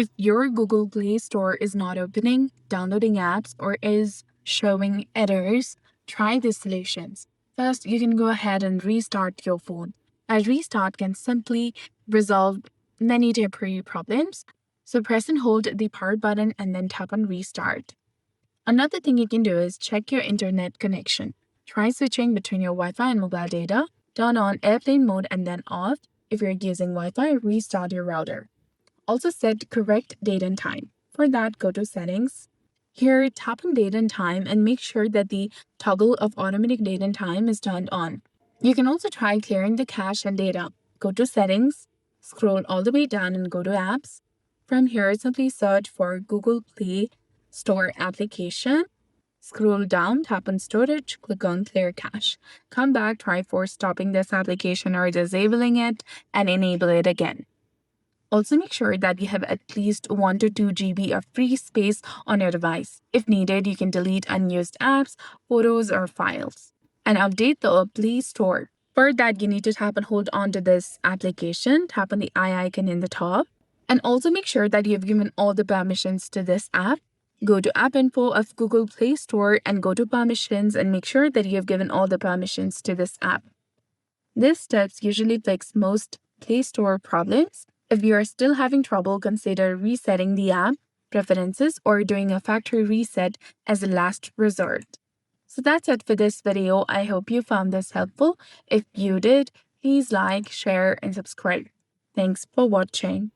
If your Google Play Store is not opening, downloading apps, or is showing errors, try these solutions. First, you can go ahead and restart your phone. A restart can simply resolve many temporary problems. So press and hold the power button and then tap on restart. Another thing you can do is check your internet connection. Try switching between your Wi-Fi and mobile data. Turn on airplane mode and then off. If you're using Wi-Fi, restart your router. Also set correct date and time. For that, go to settings. Here, tap on date and time and make sure that the toggle of automatic date and time is turned on. You can also try clearing the cache and data. Go to settings, scroll all the way down and go to apps. From here, simply search for Google Play Store application. Scroll down, tap on storage, click on clear cache. Come back, try for stopping this application or disabling it and enable it again. Also, make sure that you have at least 1 to 2 GB of free space on your device. If needed, you can delete unused apps, photos, or files. And update the Play Store. For that, you need to tap and hold on to this application. Tap on the eye icon in the top. And also make sure that you have given all the permissions to this app. Go to App Info of Google Play Store and go to Permissions and make sure that you have given all the permissions to this app. These steps usually fix most Play Store problems. If you are still having trouble, consider resetting the app, preferences, or doing a factory reset as a last resort. So that's it for this video. I hope you found this helpful. If you did, please like, share, and subscribe. Thanks for watching.